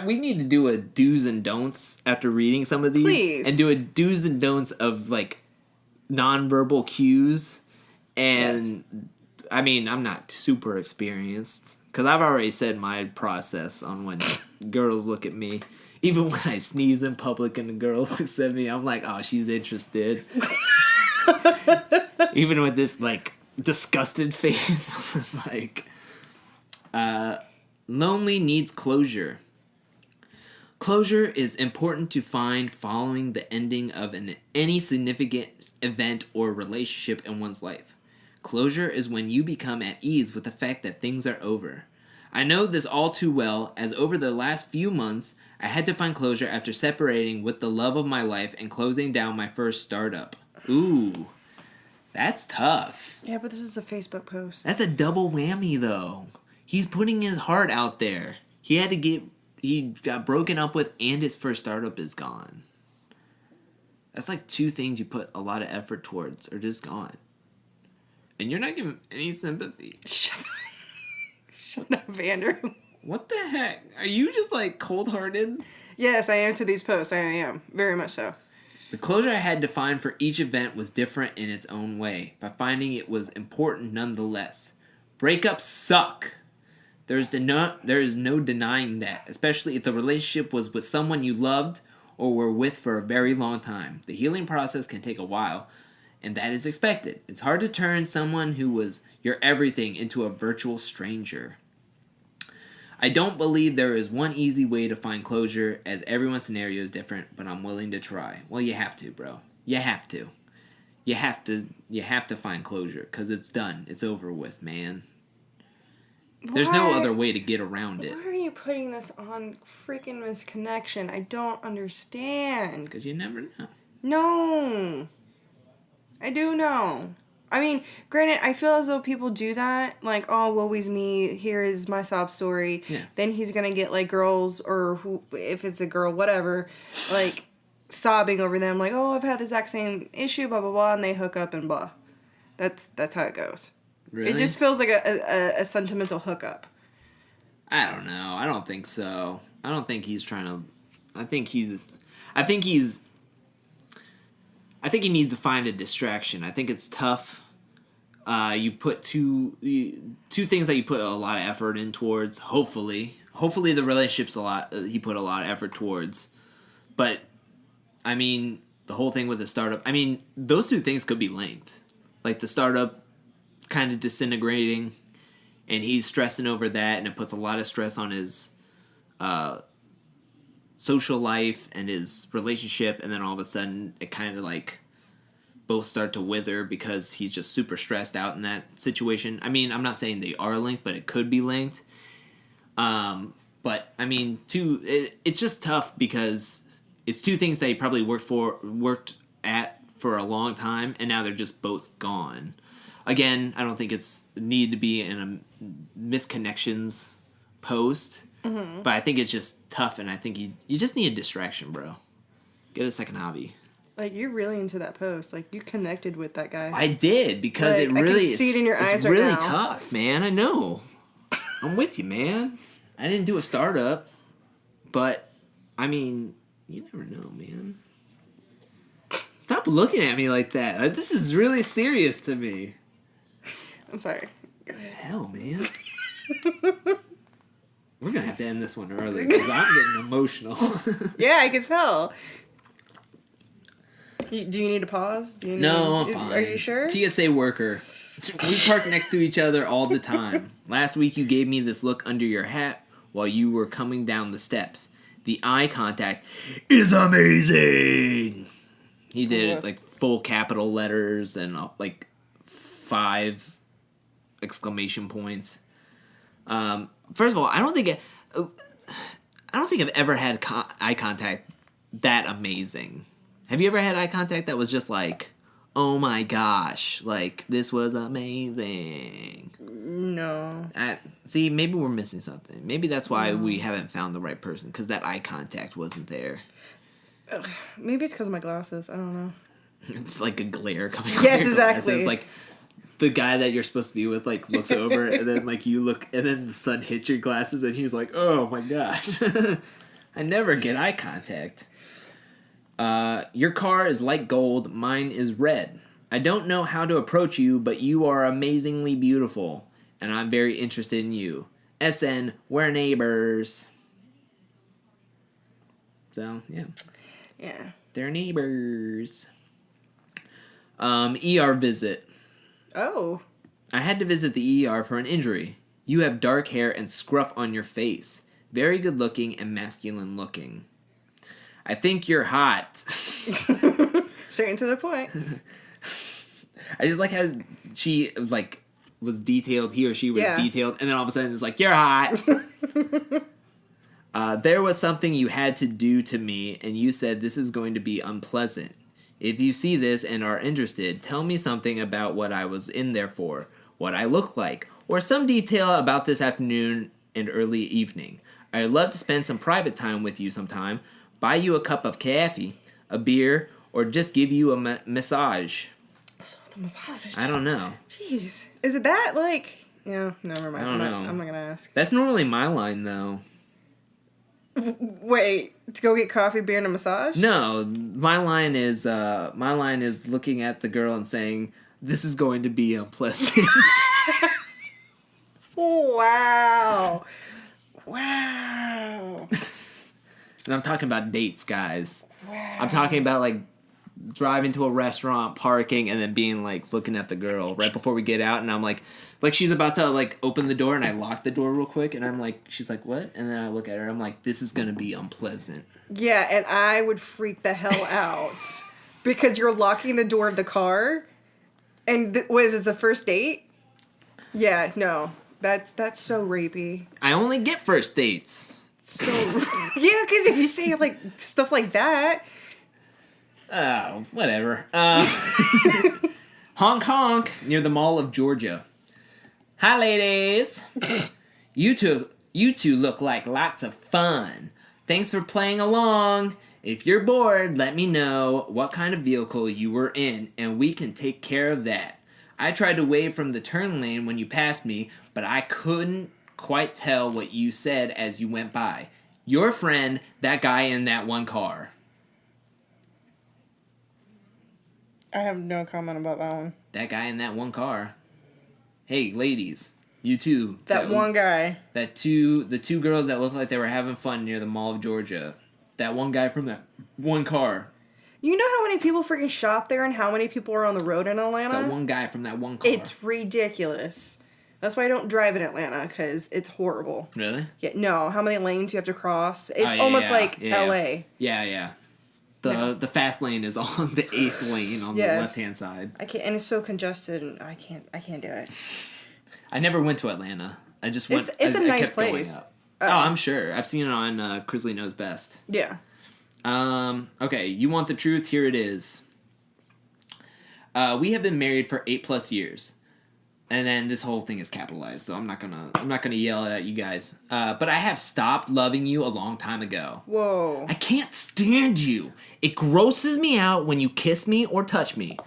we need to do a do's and don'ts after reading some of these. Please. And do a do's and don'ts of, like, nonverbal cues. And, yes. I mean, I'm not super experienced. Because I've already said my process on when girls look at me. Even when I sneeze in public and a girl looks at me, I'm like, oh, she's interested. Even with this, like, disgusted face, it's like... lonely needs closure. Closure is important to find following the ending of any significant event or relationship in one's life. Closure is when you become at ease with the fact that things are over. I know this all too well, as over the last few months, I had to find closure after separating with the love of my life and closing down my first startup. Ooh, that's tough. Yeah, but this is a Facebook post. That's a double whammy, though. He's putting his heart out there. He got broken up with, and his first startup is gone. That's like two things you put a lot of effort towards are just gone. And you're not giving any sympathy. Shut up, Andrew. What the heck? Are you just like cold-hearted? Yes, I am to these posts. I am. Very much so. The closure I had to find for each event was different in its own way, but finding it was important nonetheless. Breakups suck. There is no denying that, especially if the relationship was with someone you loved or were with for a very long time. The healing process can take a while, and that is expected. It's hard to turn someone who was your everything into a virtual stranger. I don't believe there is one easy way to find closure, as everyone's scenario is different, but I'm willing to try. Well, you have to, bro. You have to. You have to find closure, because it's done. It's over with, man. There's no other way to get around it. Why are you putting this on freaking misconnection? I don't understand. Because you never know. No. I do know. I mean, granted, I feel as though people do that. Like, oh, woe is me. Here is my sob story. Yeah. Then he's going to get, like, girls or who, if it's a girl, whatever, like, sobbing over them. Like, oh, I've had the exact same issue, blah, blah, blah. And they hook up and blah. That's how it goes. Really? It just feels like a sentimental hookup. I don't know. I don't think so. I don't think he's trying to... I think he needs to find a distraction. I think it's tough. You put two things that you put a lot of effort in towards. Hopefully the relationship's he put a lot of effort towards. But I mean, the whole thing with the startup. I mean, those two things could be linked. Like the startup kind of disintegrating, and he's stressing over that, and it puts a lot of stress on his social life and his relationship, and then all of a sudden it kind of like both start to wither because he's just super stressed out in that situation. I mean, I'm not saying they are linked, but it could be linked. But I mean, it's just tough because it's two things that he probably worked at for a long time, and now they're just both gone. Again, I don't think it's need to be in a misconnections post. Mm-hmm. But I think it's just tough, and I think you just need a distraction, bro. Get a second hobby. Like, you're really into that post. Like, you connected with that guy. I did, because like, it really... I can see it in your eyes right now. It's really tough, man. I know. I'm with you, man. I didn't do a startup, but, I mean, you never know, man. Stop looking at me like that. This is really serious to me. I'm sorry. Go ahead. Hell, man. We're going to have to end this one early because I'm getting emotional. Yeah, I can tell. Do you need to pause? No, I'm fine. Are you sure? TSA worker. We park next to each other all the time. Last week you gave me this look under your hat while you were coming down the steps. The eye contact is amazing. He did it like full capital letters and like 5 exclamation points. First of all, I don't think I've ever had eye contact that amazing. Have you ever had eye contact that was just like, oh my gosh, like this was amazing? No. See, maybe we're missing something. Maybe that's why we haven't found the right person, because that eye contact wasn't there. Maybe it's because of my glasses. I don't know. It's like a glare coming out Yes, of your exactly. glasses. Like the guy that you're supposed to be with like looks over and then like you look and then the sun hits your glasses and he's like, oh my gosh. I never get eye contact. Your car is light gold, mine is red. I don't know how to approach you, but you are amazingly beautiful, and I'm very interested in you. SN, we're neighbors. So, yeah. Yeah. They're neighbors. ER visit. Oh. I had to visit the ER for an injury. You have dark hair and scruff on your face. Very good looking and masculine looking. I think you're hot. Straight to the point. I just like how she, like, was detailed. He or she was Yeah. detailed. And then all of a sudden it's like, you're hot. There was something you had to do to me, and you said this is going to be unpleasant. If you see this and are interested, tell me something about what I was in there for, what I look like, or some detail about this afternoon and early evening. I'd love to spend some private time with you sometime, buy you a cup of coffee, a beer, or just give you a massage. What's up with the massage? I don't know. Jeez. Is it that, like... Yeah, never mind. I don't know. I'm not gonna ask. That's normally my line, though. Wait, to go get coffee, beer, and a massage? No, my line is looking at the girl and saying, "This is going to be unpleasant." Wow. Wow. And I'm talking about dates, guys. Wow. I'm talking about, like, driving to a restaurant, parking, and then being, like, looking at the girl right before we get out, and I'm like, she's about to, like, open the door, and I lock the door real quick, and I'm like, she's like, what? And then I look at her, I'm like, this is gonna be unpleasant. Yeah, and I would freak the hell out because you're locking the door of the car, and what is it, the first date? Yeah, no, that's so rapey. I only get first dates. So yeah, because if you say like stuff like that, Oh, whatever. Honk honk near the Mall of Georgia. Hi, ladies. You two look like lots of fun. Thanks for playing along. If you're bored, let me know what kind of vehicle you were in, and we can take care of that. I tried to wave from the turn lane when you passed me, but I couldn't quite tell what you said as you went by. Your friend, that guy in that one car. I have no comment about that one. That guy in that one car. Hey, ladies, you too. That one guy. The two girls that looked like they were having fun near the Mall of Georgia. That one guy from that one car. You know how many people freaking shop there and how many people are on the road in Atlanta? That one guy from that one car. It's ridiculous. That's why I don't drive in Atlanta, because it's horrible. Really? Yeah, no, how many lanes you have to cross. It's almost like LA. Yeah. The fast lane is on the 8th lane on the left-hand side. I can't, and it's so congested, and I can't do it. I never went to Atlanta. I just went. It's a nice kept going place. up. Oh, I'm sure. I've seen it on Crisley Knows Best. Yeah. Okay, you want the truth? Here it is. We have been married for 8+ years. And then this whole thing is capitalized, so I'm not gonna yell at you guys. But I have stopped loving you a long time ago. Whoa. I can't stand you. It grosses me out when you kiss me or touch me.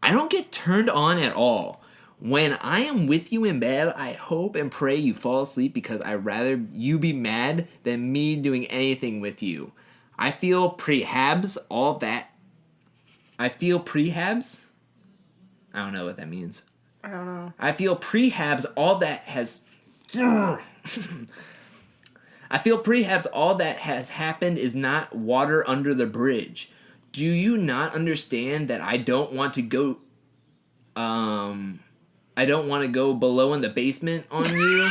I don't get turned on at all. When I am with you in bed, I hope and pray you fall asleep because I'd rather you be mad than me doing anything with you. I feel prehabs all that. I feel prehabs? I don't know what that means. I don't know. I feel prehabs all that has... I feel perhaps all that has happened is not water under the bridge. Do you not understand that I don't want to go below in the basement on you?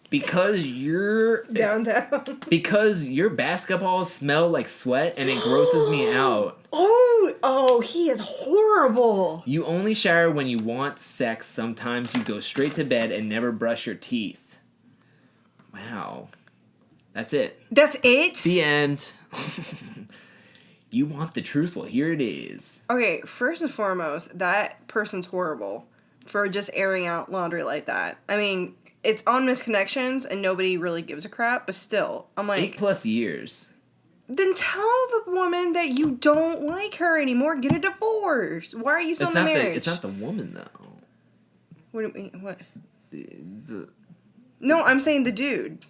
Because you're downtown. Because your basketballs smell like sweat and it grosses me out. Oh, he is horrible. You only shower when you want sex. Sometimes you go straight to bed and never brush your teeth. Wow. That's it. That's it? The end. You want the truth? Well, here it is. Okay, first and foremost, that person's horrible for just airing out laundry like that. I mean, it's on misconnections and nobody really gives a crap, but still, I'm like... 8+ years. Then tell the woman that you don't like her anymore. Get a divorce. Why are you still in the marriage? It's not the woman, though. What do you mean? What? The No, I'm saying the dude.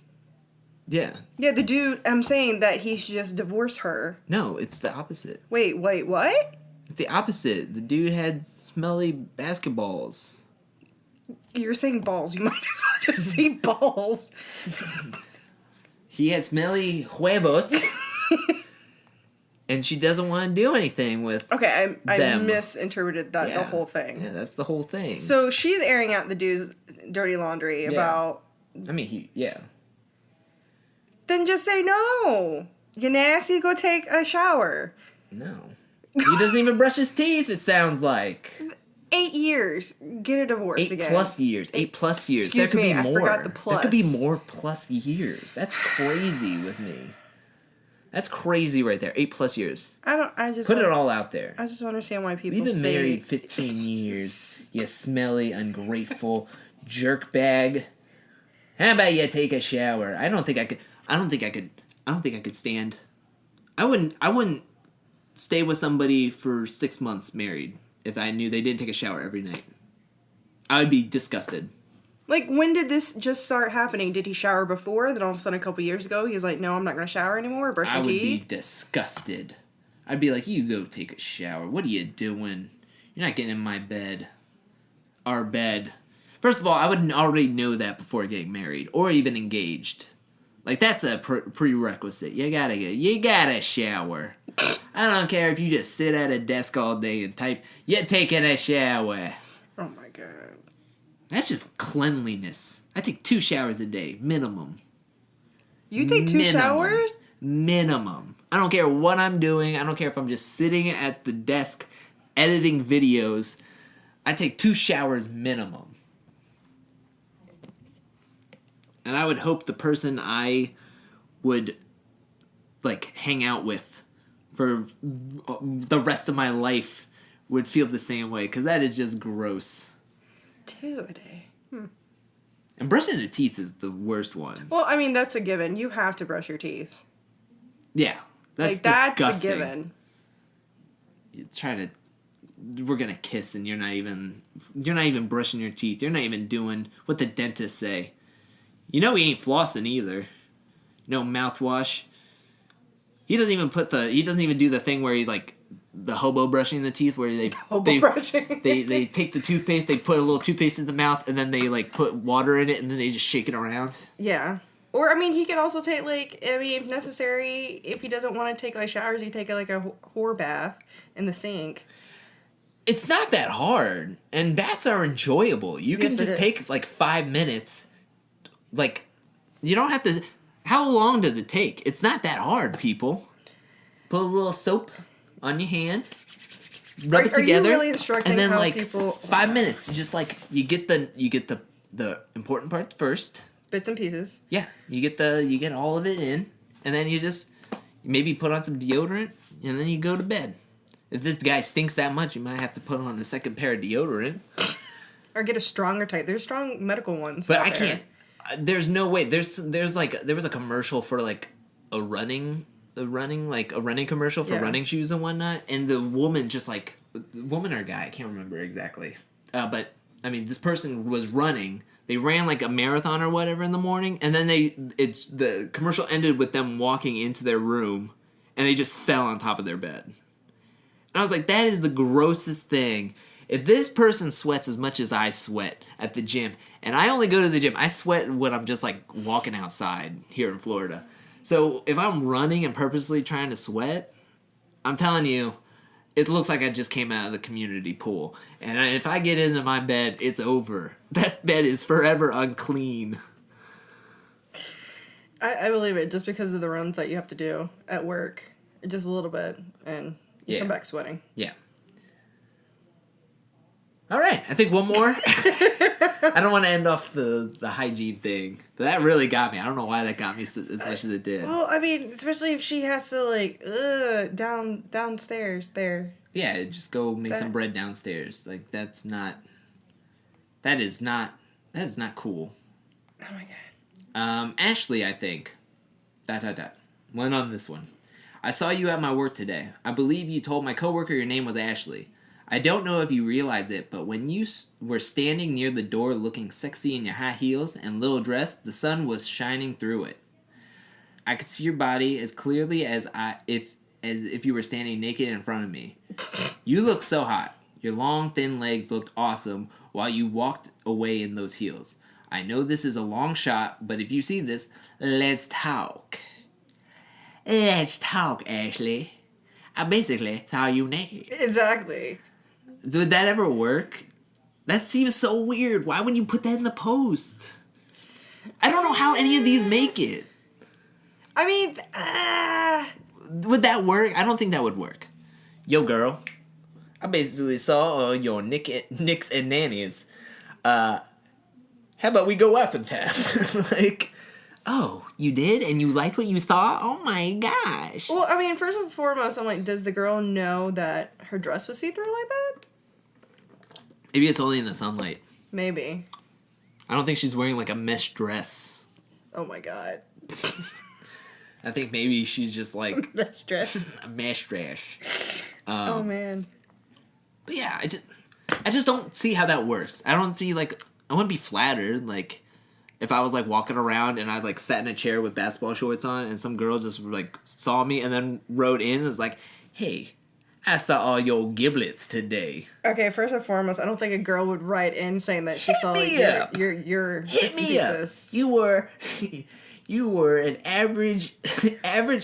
Yeah. Yeah, the dude, I'm saying that he should just divorce her. No, it's the opposite. Wait, what? It's the opposite. The dude had smelly basketballs. You're saying balls. You might as well just say balls. He had smelly huevos. And she doesn't want to do anything with Okay, I them. misinterpreted that the whole thing. Yeah, that's the whole thing. So she's airing out the dude's dirty laundry about... I mean, yeah. Then just say no. You nasty, go take a shower. No. He doesn't even brush his teeth, it sounds like. 8 years. Get a divorce again. 8+ years. 8+ years. Excuse there could me, be I more. forgot the plus. There could be more plus years. That's crazy with me. That's crazy right there. 8+ years. I just Put it all out there. I just don't understand why people We've been say... married 15 years. You smelly, ungrateful jerk bag. How about you take a shower? I don't think I could stand. I wouldn't stay with somebody for 6 months married if I knew they didn't take a shower every night. I would be disgusted. Like, when did this just start happening? Did he shower before? Then all of a sudden, a couple years ago, he's like, no, I'm not going to shower anymore, brush my teeth? I would be disgusted. I'd be like, you go take a shower. What are you doing? You're not getting in my bed. Our bed. First of all, I would already know that before getting married or even engaged. Like, that's a prerequisite. You gotta shower. I don't care if you just sit at a desk all day and type. You're taking a shower. Oh my god. That's just cleanliness. I take 2 showers a day, minimum. You take 2 showers? Minimum. I don't care what I'm doing. I don't care if I'm just sitting at the desk editing videos. I take 2 showers minimum. And I would hope the person I would, like, hang out with for the rest of my life would feel the same way, because that is just gross. 2 a day. And brushing the teeth is the worst one. Well, I mean, that's a given. You have to brush your teeth. Yeah, that's disgusting. That's a given. You're trying to, we're gonna kiss, and you're not even brushing your teeth. You're not even doing what the dentists say. You know he ain't flossing either. No mouthwash. He doesn't even do the thing where he, like, the hobo brushing the teeth, where they take the toothpaste, they put a little toothpaste in the mouth, and then they, like, put water in it, and then they just shake it around. Yeah. Or, I mean, he can also take, like, I mean, if necessary, if he doesn't want to take, like, showers, he take, like, a whore bath in the sink. It's not that hard, and baths are enjoyable. You can just take, like, 5 minutes. Like, you don't have to... How long does it take? It's not that hard, people. Put a little soap on your hand, rub it together, are you really instructing and then, how like, people... 5 minutes. Just, like, you get the important parts first. Bits and pieces. Yeah, you get all of it in, and then you just maybe put on some deodorant, and then you go to bed. If this guy stinks that much, you might have to put on a second pair of deodorant. Or get a stronger type. There's strong medical ones. But I can't. There's no way. There was a commercial for, like, a running commercial for running shoes and whatnot, and the woman just, like, woman or guy, I can't remember exactly. But I mean, this person was running. They ran, like, a marathon or whatever in the morning, and then the commercial ended with them walking into their room, and they just fell on top of their bed. And I was like, that is the grossest thing. If this person sweats as much as I sweat at the gym, and I only go to the gym, I sweat when I'm just, like, walking outside here in Florida. So if I'm running and purposely trying to sweat, I'm telling you, it looks like I just came out of the community pool. And if I get into my bed, it's over. That bed is forever unclean. I believe it, just because of the runs that you have to do at work. Just a little bit, and you come back sweating. Yeah. All right, I think one more. I don't want to end off the hygiene thing. But that really got me. I don't know why that got me as much as it did. Well, I mean, especially if she has to, like, downstairs there. Yeah, just go make some bread downstairs. Like, that is not cool. Oh my god. Ashley, I think. ... Went on this one. I saw you at my work today. I believe you told my coworker your name was Ashley. I don't know if you realize it, but when you were standing near the door looking sexy in your high heels and little dress, the sun was shining through it. I could see your body as clearly as if you were standing naked in front of me. You looked so hot. Your long, thin legs looked awesome while you walked away in those heels. I know this is a long shot, but if you see this, let's talk. Let's talk, Ashley. I basically saw you naked. Exactly. Would that ever work? That seems so weird. Why would you put that in the post? I don't know how any of these make it. I mean, Would that work? I don't think that would work. yo, girl, I basically saw your nicks and nannies. How about we go out sometime? Like, oh, you did? And you liked what you saw? Oh my gosh. Well, I mean, first and foremost, I'm like, does the girl know that her dress was see-through like that? Maybe it's only in the sunlight. Maybe. I don't think she's wearing like a mesh dress. Oh my god. I think maybe she's just like Mesh dress. a mesh dress. Oh man. But yeah, I just don't see how that works. I don't see like I wouldn't be flattered like if I was like walking around and I like sat in a chair with basketball shorts on and some girl just like saw me and then wrote in and was like, "Hey, I saw all your giblets today." Okay, first and foremost, I don't think a girl would write in saying that she saw like, your hit bits me and up. pieces. You were an average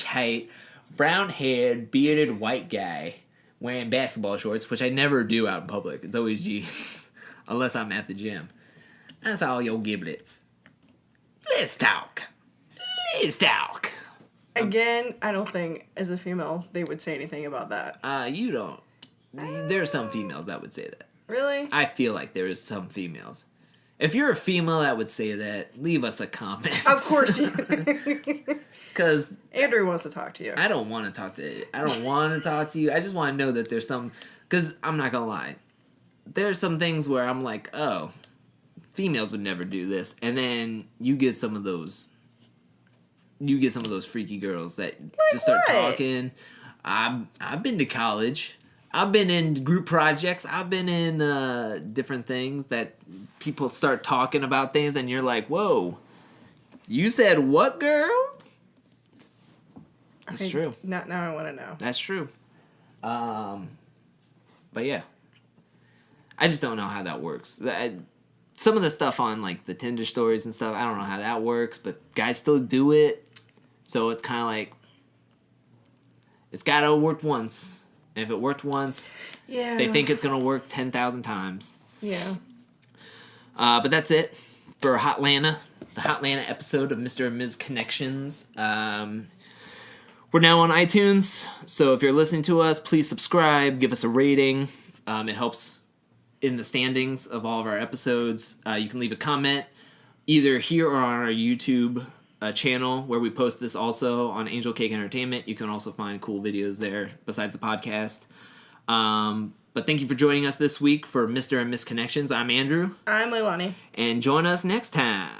height, brown haired, bearded white guy wearing basketball shorts, which I never do out in public. It's always jeans, unless I'm at the gym. I saw all your giblets. Let's talk. Again, I don't think as a female they would say anything about that. You don't. There are some females that would say that. Really? I feel like there is some females. If you're a female that would say that, leave us a comment. Of course you. Because Andrew wants to talk to you. I don't want to talk to you. I just want to know that there's some. Because I'm not gonna lie, there's some things where I'm like, oh, females would never do this, and then you get some of those. You get some of those freaky girls that just start talking. I've been to college. I've been in group projects. I've been in different things that people start talking about things, and you're like, whoa, you said what, girl? That's true. Now I want to know. That's true. But yeah. I just don't know how that works. Some of the stuff on like the Tinder stories and stuff, I don't know how that works, but guys still do it. So it's kind of like, it's got to work once. And if it worked once, they think it's going to work 10,000 times. Yeah. But that's it for Hotlanta, the Hotlanta episode of Mr. and Ms. Connections. We're now on iTunes, so if you're listening to us, please subscribe, give us a rating. It helps in the standings of all of our episodes. You can leave a comment either here or on our YouTube channel where we post this also on Angelcake Entertainment. You can also find cool videos there besides the podcast. But thank you for joining us this week for Mr. and Miss Connections. I'm Andrew. I'm Leilani. And join us next time.